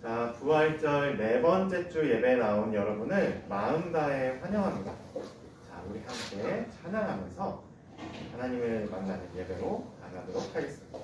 자, 부활절 네 번째 주 예배에 나온 여러분을 마음 다해 환영합니다. 자, 우리 함께 찬양하면서 하나님을 만나는 예배로 나가도록 하겠습니다.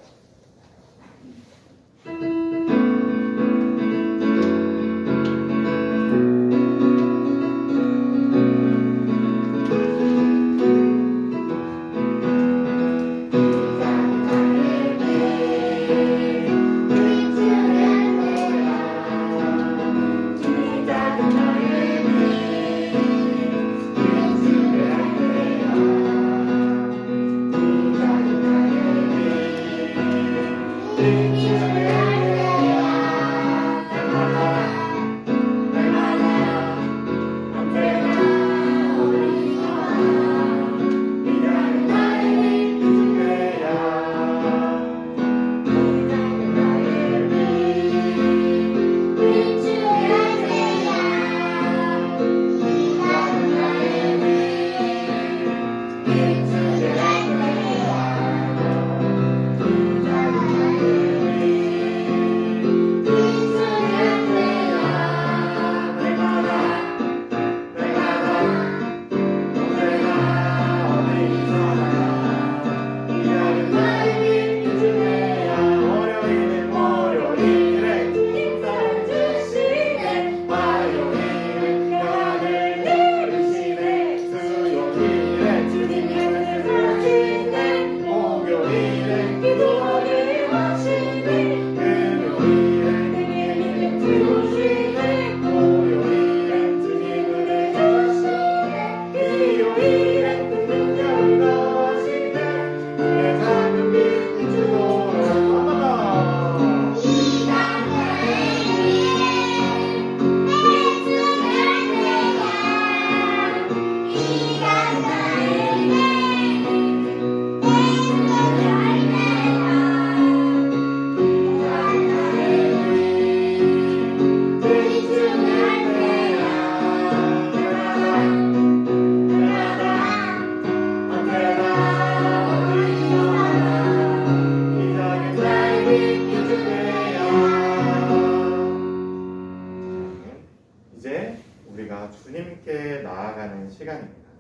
주님께 나아가는 시간입니다.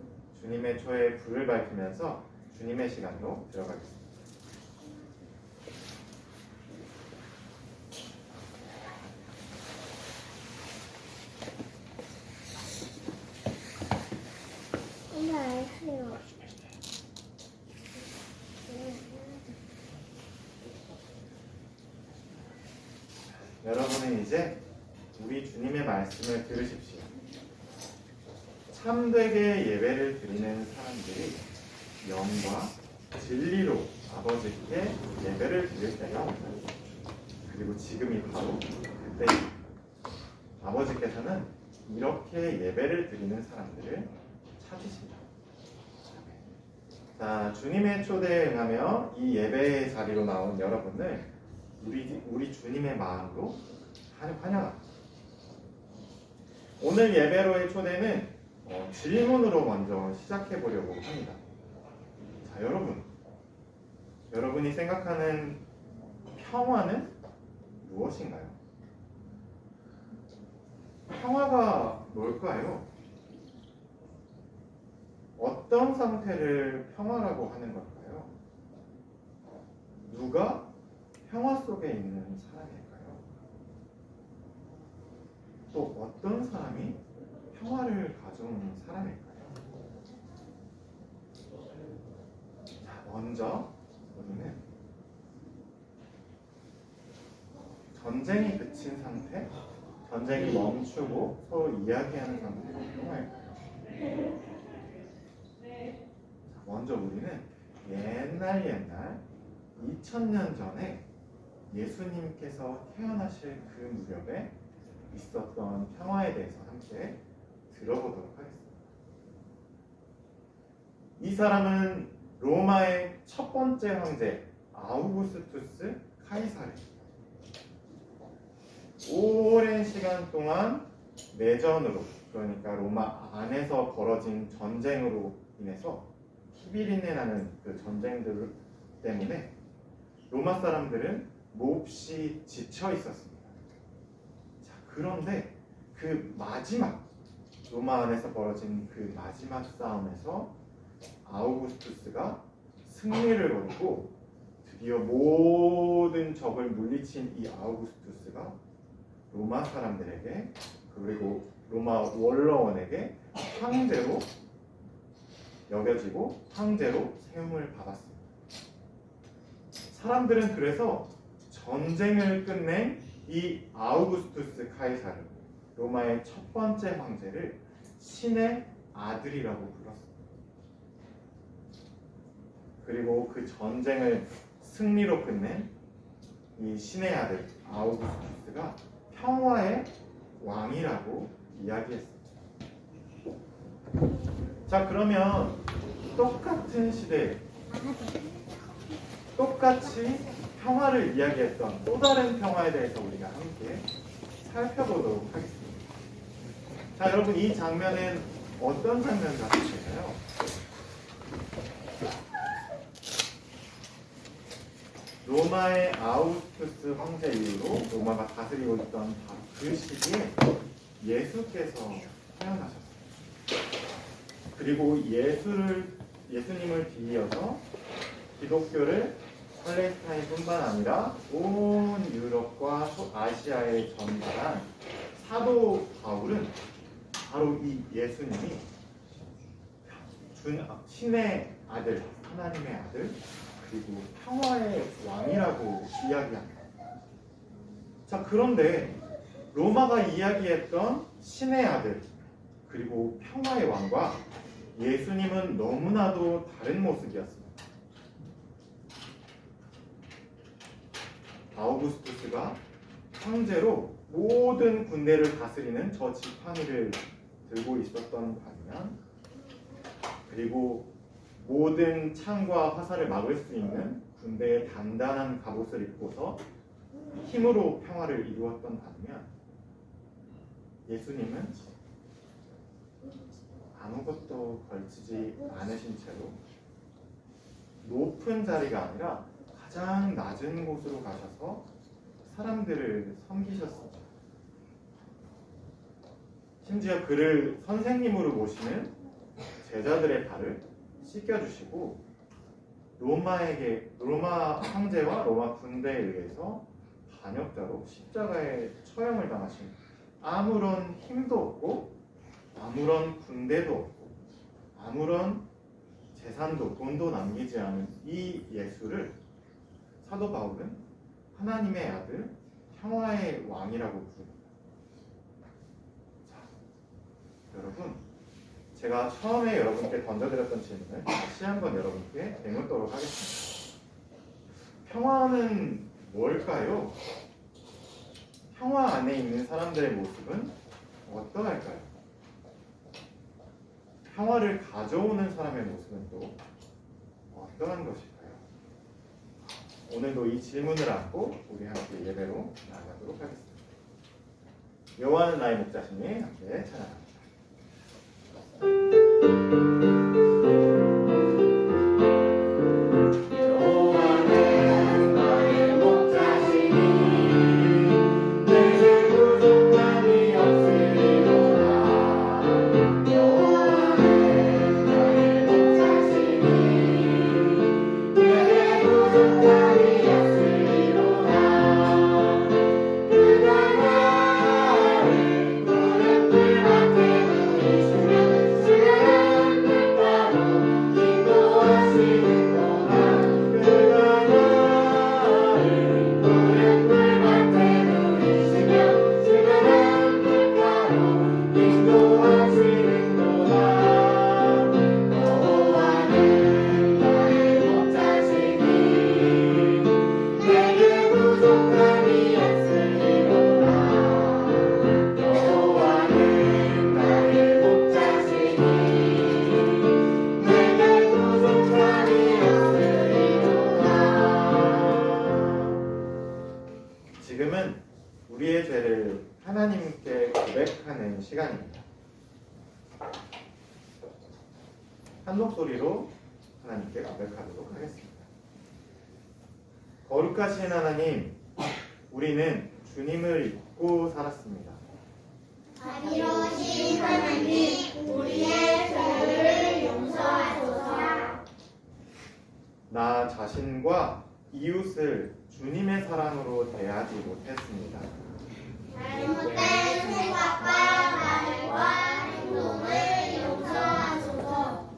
주님의 초에 불을 밝히면서 주님의 시간으로 들어가겠습니다. 여러분은 이제 우리 주님의 말씀을 들으십시오. 참되게 예배를 드리는 사람들이 영과 진리로 아버지께 예배를 드릴 때요. 그리고 지금이 바로 그때입니다. 아버지께서는 이렇게 예배를 드리는 사람들을 찾으십니다. 자, 주님의 초대에 응하며 이 예배의 자리로 나온 여러분을 우리 주님의 마음으로 환영합니다. 오늘 예배로의 초대는 질문으로 먼저 시작해 보려고 합니다. 자, 여러분이 생각하는 평화는 무엇인가요? 평화가 뭘까요? 어떤 상태를 평화라고 하는 걸까요? 누가 평화 속에 있는 사람일까요? 또 어떤 사람이 평화를 가져오는 사람일까요? 자, 먼저 우리는 전쟁이 그친 상태, 전쟁이 멈추고 서로 이야기하는 상태가 평화일까요? 자, 먼저 우리는 옛날 2000년 전에 예수님께서 태어나실 그 무렵에 있었던 평화에 대해서 함께 들어보도록 하겠습니다. 이 사람은 로마의 첫 번째 황제 아우구스투스 카이사르입니다. 오랜 시간 동안 내전으로, 그러니까 로마 안에서 벌어진 전쟁으로 인해서 히비린내 나는 그 전쟁들 때문에 로마 사람들은 몹시 지쳐 있었습니다. 그런데 그 마지막 로마 안에서 벌어진 그 마지막 싸움에서 아우구스투스가 승리를 거두고 드디어 모든 적을 물리친 이 아우구스투스가 로마 사람들에게 그리고 로마 원로원에게 황제로 여겨지고 황제로 세움을 받았습니다. 사람들은 그래서 전쟁을 끝낸 이 아우구스투스 카이사르, 로마의 첫 번째 황제를 신의 아들이라고 불렀습니다. 그리고 그 전쟁을 승리로 끝낸 이 신의 아들 아우구스투스가 평화의 왕이라고 이야기했습니다. 자, 그러면 똑같은 시대에 똑같이 평화를 이야기했던 또 다른 평화에 대해서 우리가 함께 살펴보도록 하겠습니다. 자, 여러분, 이 장면은 어떤 장면 같으신가요? 로마의 아우구스투스 황제 이후로 로마가 다스리고 있던 바로 그 시기에 예수께서 태어나셨어요. 그리고 예수님을 뒤이어서 기독교를 팔레스타인뿐만 아니라 온 유럽과 아시아에 전달한 사도 바울은 바로 이 예수님이 신의 아들, 하나님의 아들, 그리고 평화의 왕이라고 이야기합니다. 자, 그런데 로마가 이야기했던 신의 아들, 그리고 평화의 왕과 예수님은 너무나도 다른 모습이었습니다. 아우구스투스가 황제로 모든 군대를 다스리는 저 지팡이를 들고 있었던 반면, 그리고 모든 창과 화살을 막을 수 있는 군대의 단단한 갑옷을 입고서 힘으로 평화를 이루었던 반면, 예수님은 아무것도 걸치지 않으신 채로 높은 자리가 아니라 가장 낮은 곳으로 가셔서 사람들을 섬기셨습니다. 심지어 그를 선생님으로 모시는 제자들의 발을 씻겨주시고 로마 황제와 로마 군대에 의해서 반역자로 십자가에 처형을 당하신, 아무런 힘도 없고 아무런 군대도 없고 아무런 재산도 돈도 남기지 않은 이 예수를 사도 바울은 하나님의 아들, 평화의 왕이라고 부릅니다. 자, 여러분, 제가 처음에 여러분께 던져드렸던 질문을 다시 한번 여러분께 되묻도록 하겠습니다. 평화는 뭘까요? 평화 안에 있는 사람들의 모습은 어떠할까요? 평화를 가져오는 사람의 모습은 또 어떠한 것일까요? 오늘도 이 질문을 안고 우리 함께 예배로 나아가도록 하겠습니다. 여호와는 나의 목자시니 함께 찬양합니다. 지금은 우리의 죄를 하나님께 고백하는 시간입니다. 한 목소리로 하나님께 고백하도록 하겠습니다. 거룩하신 하나님, 우리는 주님을 잊고 살았습니다. 자비로우신 하나님, 우리의 죄를 용서하소서. 나 자신과 이웃을 주님의 사랑으로 대하지 못했습니다. 잘못된 생각과 말과 행동을 용서하소서.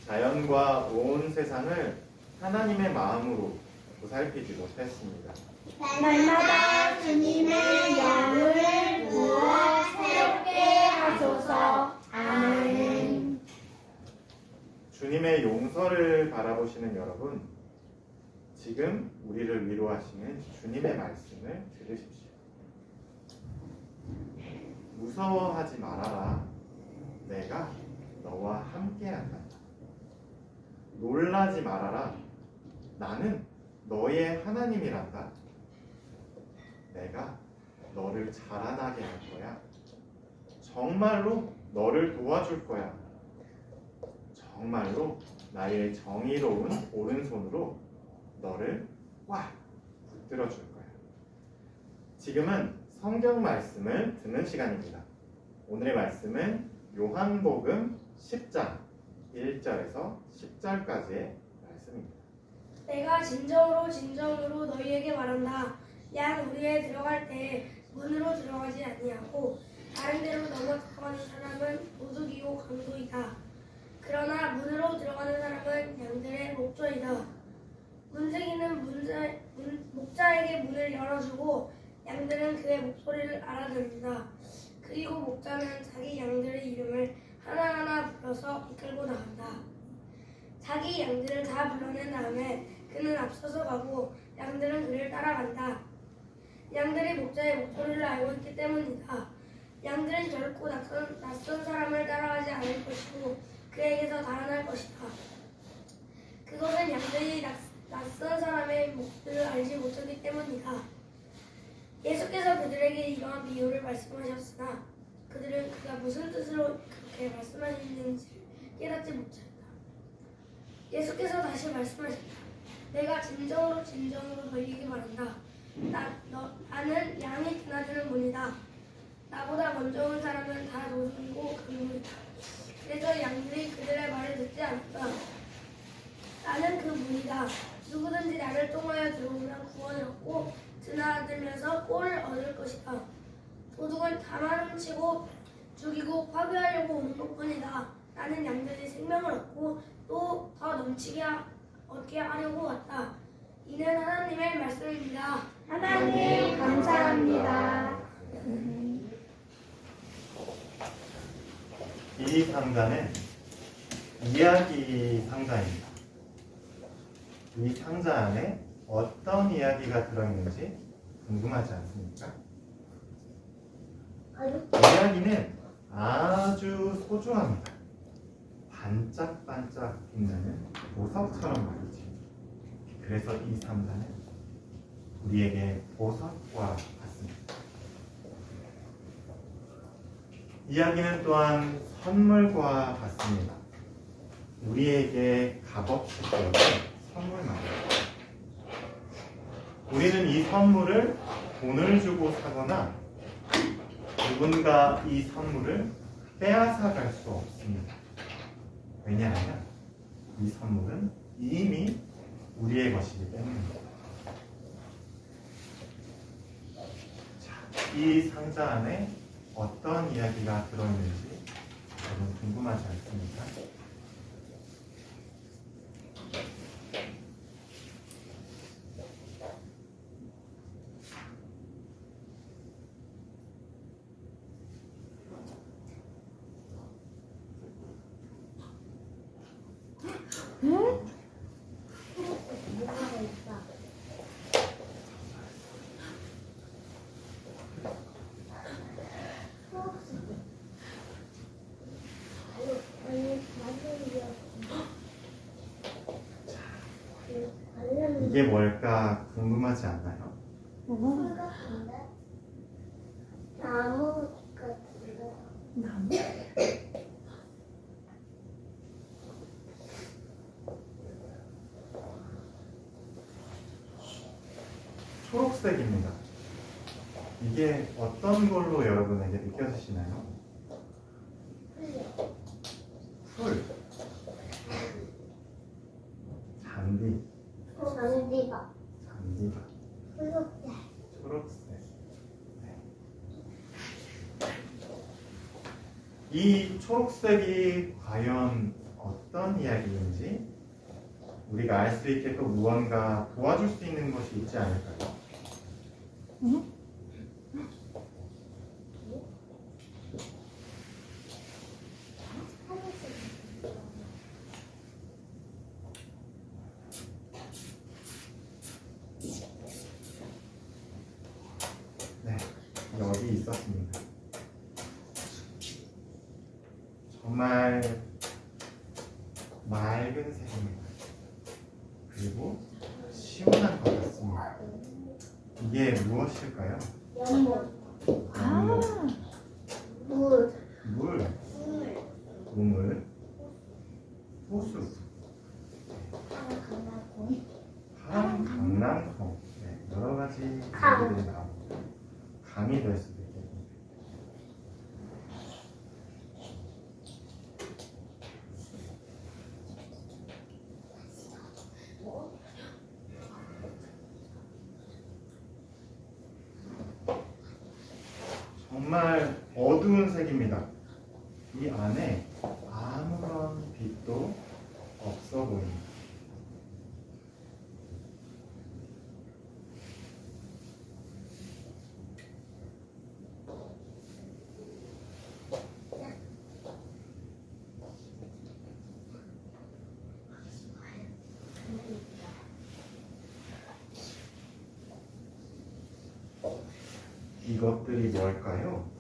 자연과 온 세상을 하나님의 마음으로 보살피지 못했습니다. 날마다 주님의 영을 부어 새롭게 하소서. 아멘. 주님의 용서를 바라보시는 여러분, 지금 우리를 위로하시는 주님의 말씀을 들으십시오. 무서워하지 말아라. 내가 너와 함께한다. 놀라지 말아라. 나는 너의 하나님이란다. 내가 너를 자라나게 할 거야. 정말로 너를 도와줄 거야. 정말로 나의 정의로운 오른손으로 너를 꽉 붙들어 줄 거야. 지금은 성경 말씀을 듣는 시간입니다. 오늘의 말씀은 요한복음 10장 1절에서 10절까지의 말씀입니다. 내가 진정으로 너희에게 말한다. 양 우리에 들어갈 때 문으로 들어가지 아니하고 다른 데로 넘어 들어가는 사람은 도둑이요 강도이다. 그러나 문으로 들어가는 사람은 양들의 목자이다. 문지기는 목자에게 문을 열어주고 양들은 그의 목소리를 알아듣는다. 그리고 목자는 자기 양들의 이름을 하나하나 불러서 이끌고 나간다. 자기 양들을 다 불러낸 다음에 그는 앞서서 가고 양들은 그를 따라간다. 양들이 목자의 목소리를 알고 있기 때문이다. 양들은 결코 낯선 사람을 따라가지 않을 것이고 그에게서 달아날 것이다. 그것은 양들이 낯선 사람의 목소리를 알지 못하기 때문이다. 예수께서 그들에게 이러한 비유를 말씀하셨으나 그들은 그가 무슨 뜻으로 그렇게 말씀하시는지 깨닫지 못했다. 예수께서 다시 말씀하셨다. 내가 진정으로 너희에게 말한다. 나는 양이 드나드는 문이다. 나보다 먼저 온 사람은 다 도둑이고 강도이다. 그래서 양들이 그들의 말을 듣지 않았다. 나는 그 문이다. 누구든지 나를 통하여 들어오면 구원을 얻고 드나들면서 꼴을 얻을 것이다. 도둑은 다만 훔치고 죽이고 파괴하려고 오는 것뿐이다. 나는 양들이 생명을 얻고 또 더 넘치게 얻게 하려고 왔다. 이는 하나님의 말씀입니다. 하나님 감사합니다. 이 상자는 이야기 상자입니다. 이 상자 안에 어떤 이야기가 들어있는지 궁금하지 않습니까? 이야기는 아주 소중합니다. 반짝반짝 빛나는 보석처럼 말이지. 그래서 이 상자는 우리에게 보석과 같습니다. 이야기는 또한 선물과 같습니다. 우리에게 값없이 주어진 선물 말입니다. 우리는 이 선물을 돈을 주고 사거나 누군가 이 선물을 빼앗아 갈 수 없습니다. 왜냐하면 이 선물은 이미 우리의 것이기 때문입니다. 자, 이 상자 안에 어떤 이야기가 들어있는지 여러분 궁금하지 않습니까? 이게 뭘까 궁금하지 않나요? 나무 같은데. 나무? 초록색입니다. 이게 어떤 걸로 여러분에게 느껴지시나요? 풀, 잔디, 잔디가 잔디가 초록색. 초록색. 네. 이 초록색이 과연 어떤 이야기인지 우리가 알 수 있게끔 무언가 도와줄 수 있는 것이 있지 않을까요? 네, 여기 있었습니다. 정말 맑은 색입니다. 그리고 시원한 것 같습니다. 이게 무엇일까요? 연못. 연못, 물. 물, 우물, 호수, 파란 강낭콩, 네, 여러 가지 감. 얘기들이 나옵니다. 감이 될 수도 있겠습니다. 정말 어두운 색입니다. 이 안에 아무런 빛도 없어 보입니다. 이것들이 뭘까요?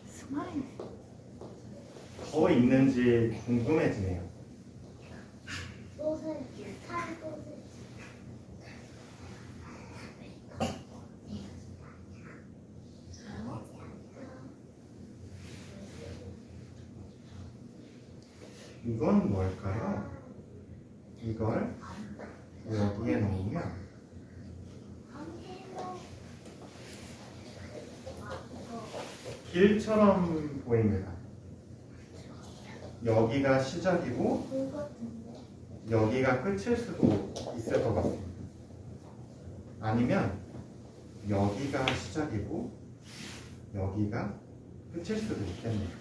스마일. 더 있는지 궁금해지네요. 소세지. 산 소세지. 이건 뭘까요? 이걸 여기에 놓으면 길처럼 보입니다. 여기가 시작이고 여기가 끝일 수도 있을 것 같습니다. 아니면 여기가 시작이고 여기가 끝일 수도 있겠네요.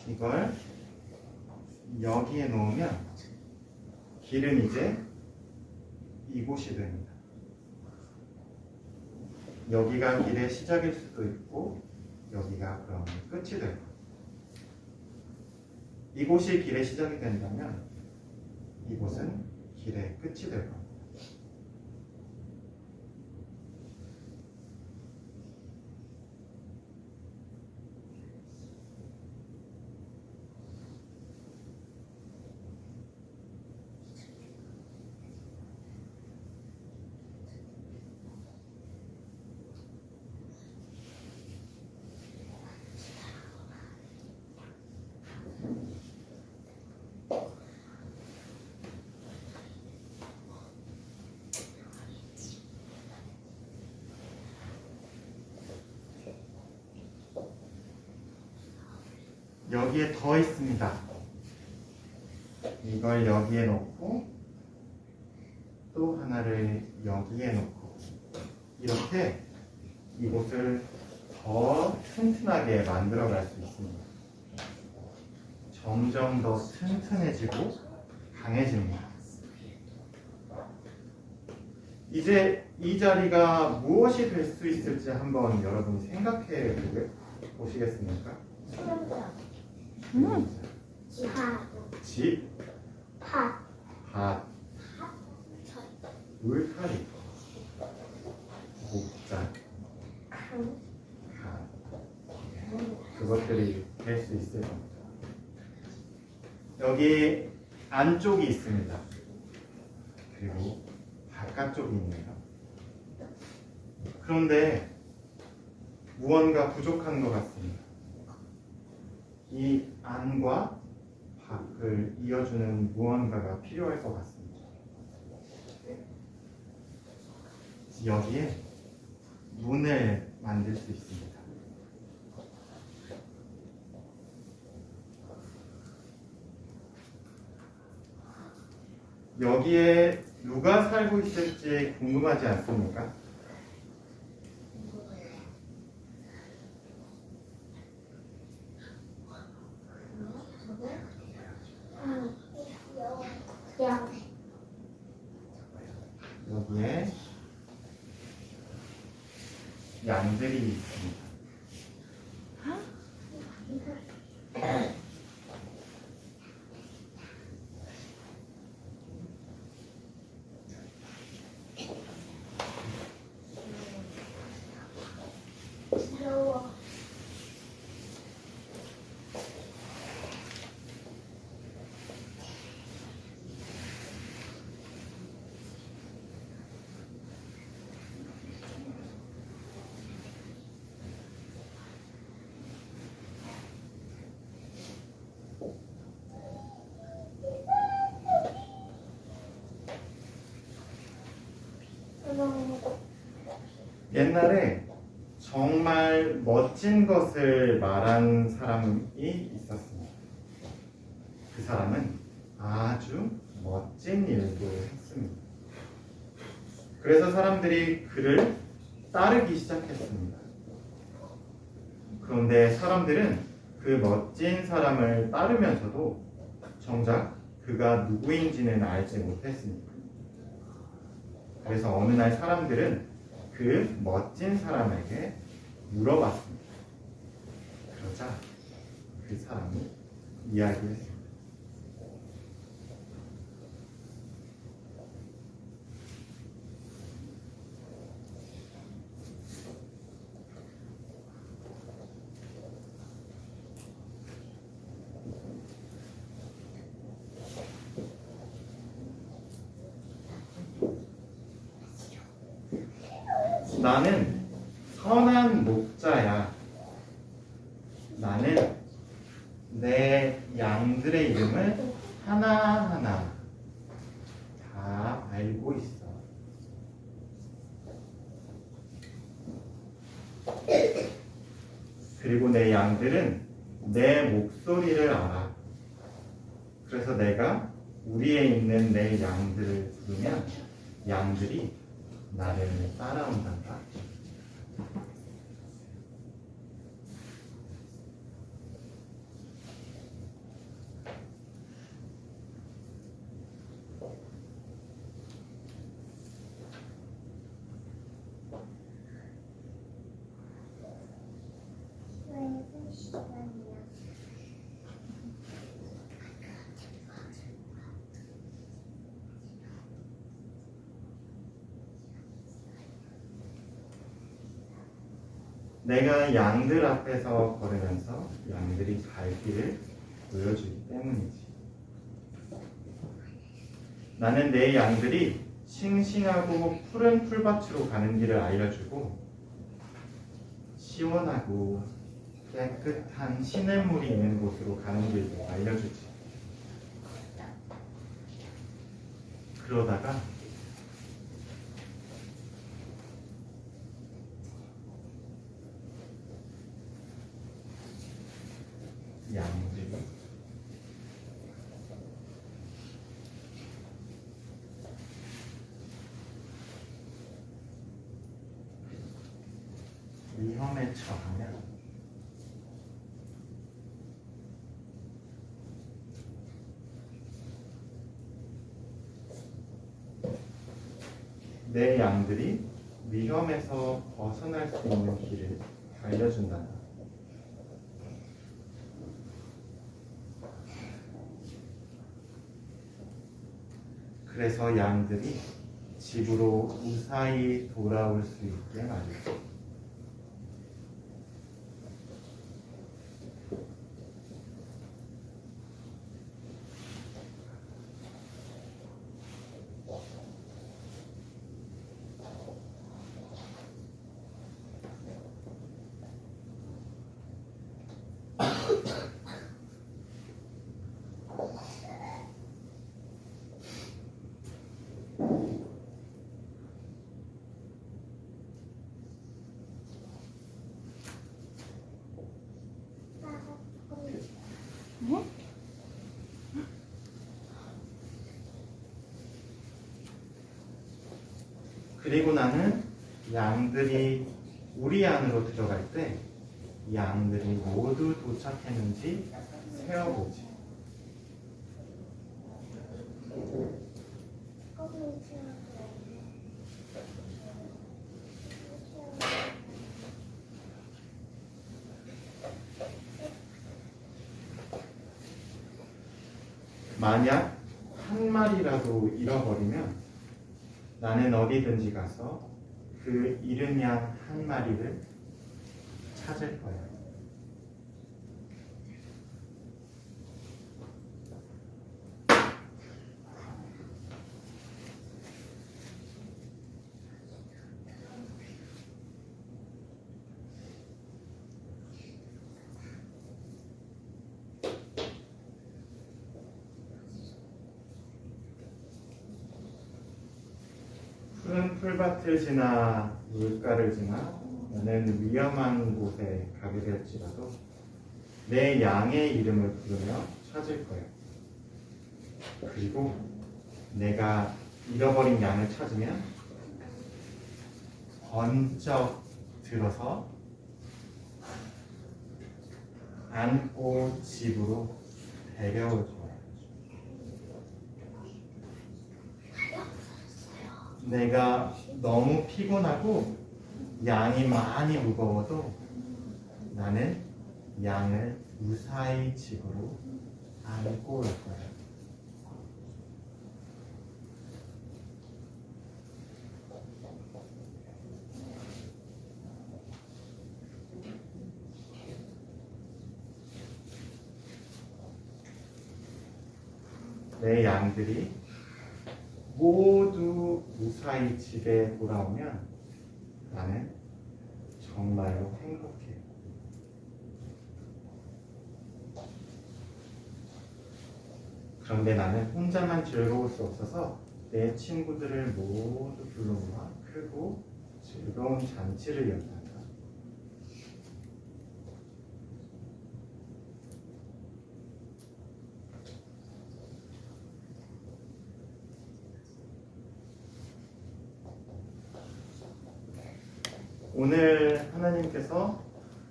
이걸 여기에 놓으면 길은 이제 이곳이 됩니다. 여기가 길의 시작일 수도 있고 여기가 그럼 끝이 될 겁니다. 이곳이 길의 시작이 된다면 이곳은 길의 끝이 될 겁니다. 여기에 더 있습니다. 이걸 여기에 놓고 또 하나를 여기에 놓고 이렇게 이곳을 더 튼튼하게 만들어 갈 수 있습니다. 점점 더 튼튼해지고 강해집니다. 이제 이 자리가 무엇이 될 수 있을지 한번 여러분이 생각해 보시겠습니까? 집, 파. 밭, 울타리, 목장, 간, 그것들이 될 수 있을 겁니다. 여기 안쪽이 있습니다. 그리고 바깥쪽이 있네요. 그런데 무언가 부족한 것 같습니다. 이 안과 밖을 이어주는 무언가가 필요할 것 같습니다. 여기에 문을 만들 수 있습니다. 여기에 누가 살고 있을지 궁금하지 않습니까? 야, 여기에 양들이 있습니다. 귀여워. 옛날에 정말 멋진 것을 말한 사람이 있었습니다. 그 사람은 아주 멋진 일도 했습니다. 그래서 사람들이 그를 따르기 시작했습니다. 그런데 사람들은 그 멋진 사람을 따르면서도 정작 그가 누구인지는 알지 못했습니다. 그래서 어느 날 사람들은 그 멋진 사람에게 물어봤습니다. 그러자 그 사람이 이야기했습니다. 나는 선한 목자야. 나는 내 양들의 이름을 하나하나 다 알고 있어. 그리고 내 양들은 내 목소리를 알아. 그래서 내가 우리에 있는 내 양들을 부르면 양들이 나를 따라온단다. 왜 시간이야? 내가 양들 앞에서 걸으면서 양들이 갈 길을 보여주기 때문이지. 나는 내 양들이 싱싱하고 푸른 풀밭으로 가는 길을 알려주고 시원하고 깨끗한 시냇물이 있는 곳으로 가는 길도 알려주지. 그러다가 양들이 위험에 처하면 내 양들이 위험에서 벗어날 수 있는 길을 알려준단다. 그래서 양들이 집으로 무사히 돌아올 수 있게 말이죠. 그리고 나는 양들이 우리 안으로 들어갈 때 양들이 모두 도착했는지 세어보지. 만약 한 마리라도 잃어버리면 나는 어디든지 가서 그 잃은 양 한 마리를 찾을 거야. 푸른 풀밭을 지나 물가를 지나 나는 위험한 곳에 가게 될지라도 내 양의 이름을 부르며 찾을 거야. 그리고 내가 잃어버린 양을 찾으면 번쩍 들어서 안고 집으로 데려올 거야. 내가 너무 피곤하고 양이 많이 무거워도 나는 양을 무사히 집으로 안고 올 거야. 내 양들이 모두 무사히 집에 돌아오면 나는 정말로 행복해. 그런데 나는 혼자만 즐거울 수 없어서 내 친구들을 모두 불러모아 크고 즐거운 잔치를 연단다. 오늘 하나님께서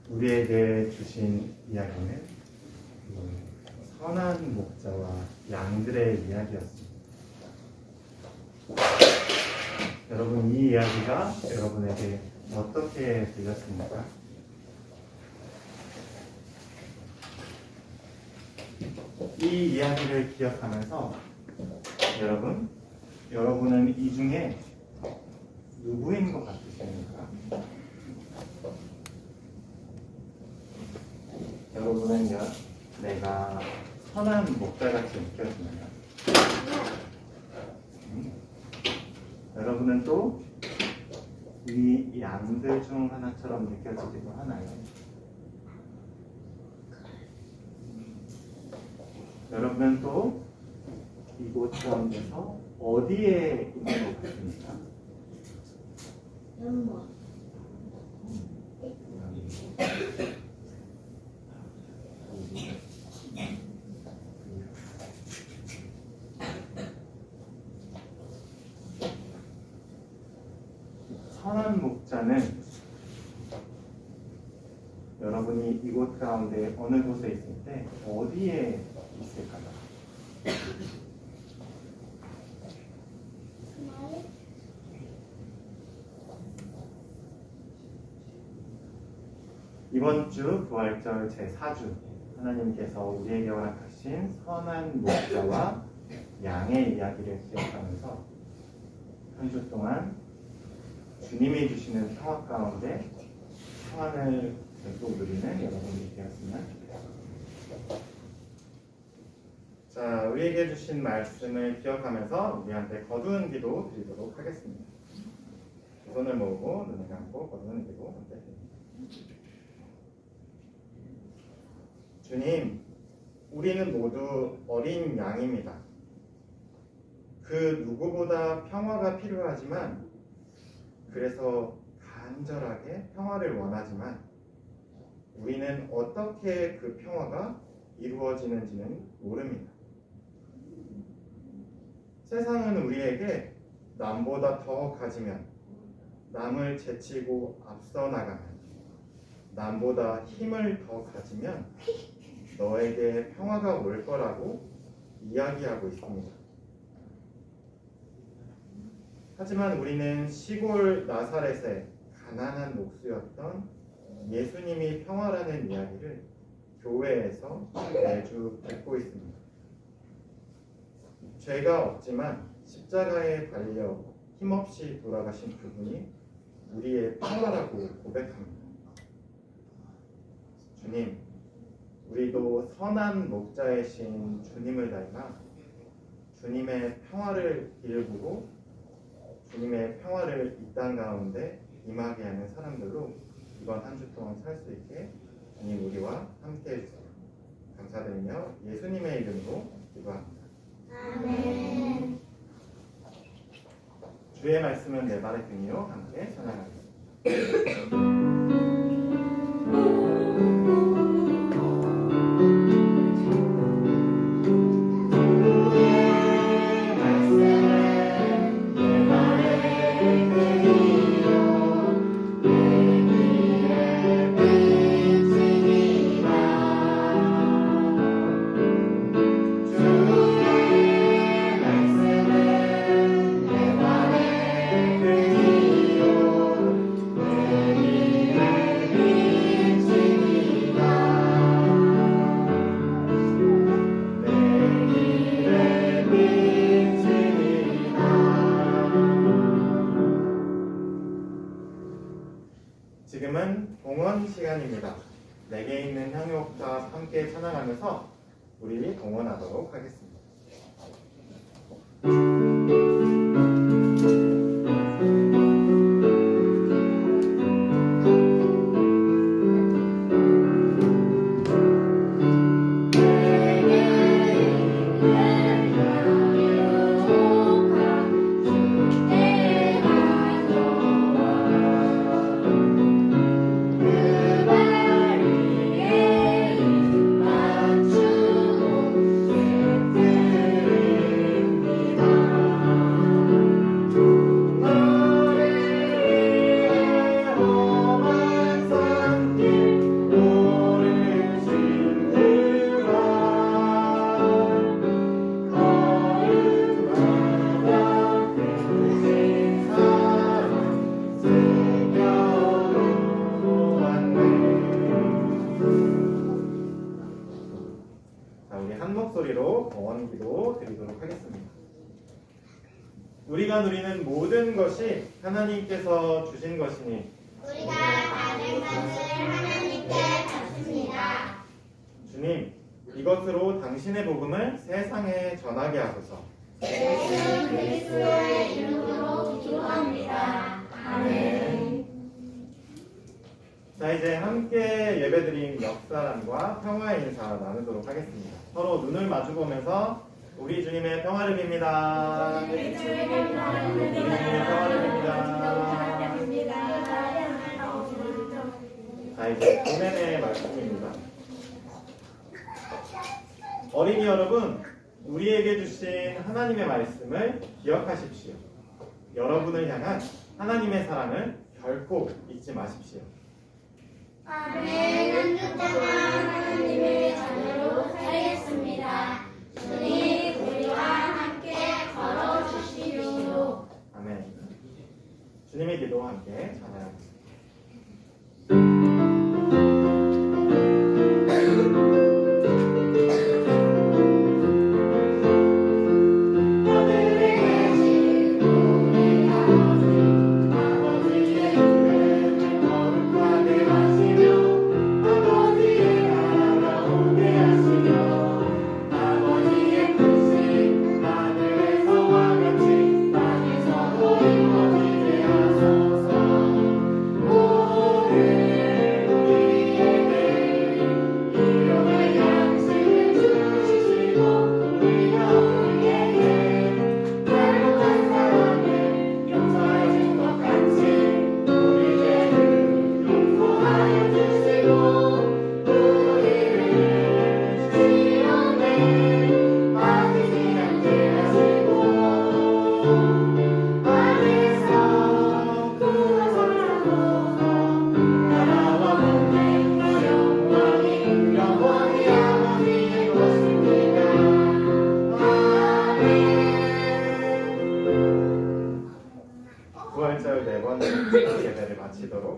우리에게 주신 이야기는 선한 목자와 양들의 이야기였습니다. 여러분, 이 이야기가 여러분에게 어떻게 들렸습니까? 이 이야기를 기억하면서 여러분은 이 중에 누구인 것 같으십니까? 여러분은 내가 선한 목자같이 느껴지나요? 여러분은 또 이 양들 중 하나처럼 느껴지기도 하나요? 여러분은 또 이곳 가운데서 어디에 있는 것 같습니까? 선한 목자는 여러분이 이곳 가운데 어느 곳에 있을 때 어디에 있을까요? 이번 주 부활절 제4주 하나님께서 우리에게 허락하신 선한 목자와 양의 이야기를 기억하면서 한 주 동안 주님이 주시는 평화 가운데 평안을 계속 누리는 여러분이 되었으면 좋겠습니다. 자, 우리에게 주신 말씀을 기억하면서 우리한테 거두는 기도 드리도록 하겠습니다. 두 손을 모으고 눈을 감고 거두는 기도 함께 드립니다. 주님, 우리는 모두 어린 양입니다. 그 누구보다 평화가 필요하지만 그래서 간절하게 평화를 원하지만 우리는 어떻게 그 평화가 이루어지는지는 모릅니다. 세상은 우리에게 남보다 더 가지면 남을 제치고 앞서 나가는 남보다 힘을 더 가지면 너에게 평화가 올 거라고 이야기하고 있습니다. 하지만 우리는 시골 나사렛의 가난한 목수였던 예수님이 평화라는 이야기를 교회에서 매주 듣고 있습니다. 죄가 없지만 십자가에 달려 힘없이 돌아가신 그분이 우리의 평화라고 고백합니다. 주님, 우리도 선한 목자이신 주님을 닮아 주님의 평화를 일구고 주님의 평화를 이 땅 가운데 임하게 하는 사람들로 이번 한 주 동안 살 수 있게 주님 우리와 함께 해주세요. 감사드리며 예수님의 이름으로 기도합니다. 아멘. 주의 말씀은 내 발의 등이요 함께 찬양합니다. 지금은 동원 시간입니다. 내게 있는 향유옥탑 함께 찬양하면서 우리 동원하도록 하겠습니다. 목소리로 동원기도 드리도록 하겠습니다. 우리가 누리는 모든 것이 하나님께서 주신 것이니 우리가 받은 것을 하나님께 받습니다. 주님, 이것으로 당신의 복음을 세상에 전하게 하소서. 예수 그리스도의 이름으로 기도합니다. 아멘. 자, 이제 함께 예배드린 옆사람과 평화의 인사 나누도록 하겠습니다. 서로 눈을 마주보면서 우리 주님의 평화를 빕니다. 우리 주님의 평화를 빕니다. 자, 이제 본문의 말씀입니다. 어린이 여러분, 우리에게 주신 하나님의 말씀을 기억하십시오. 여러분을 향한 하나님의 사랑을 결코 잊지 마십시오. 아멘. 한 주 동안 하나님의 자녀로 살겠습니다. 주님, 우리와 함께 걸어주시오. 아멘. 주님의 기도 함께 찬양합니다.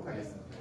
하도록 하겠습니다.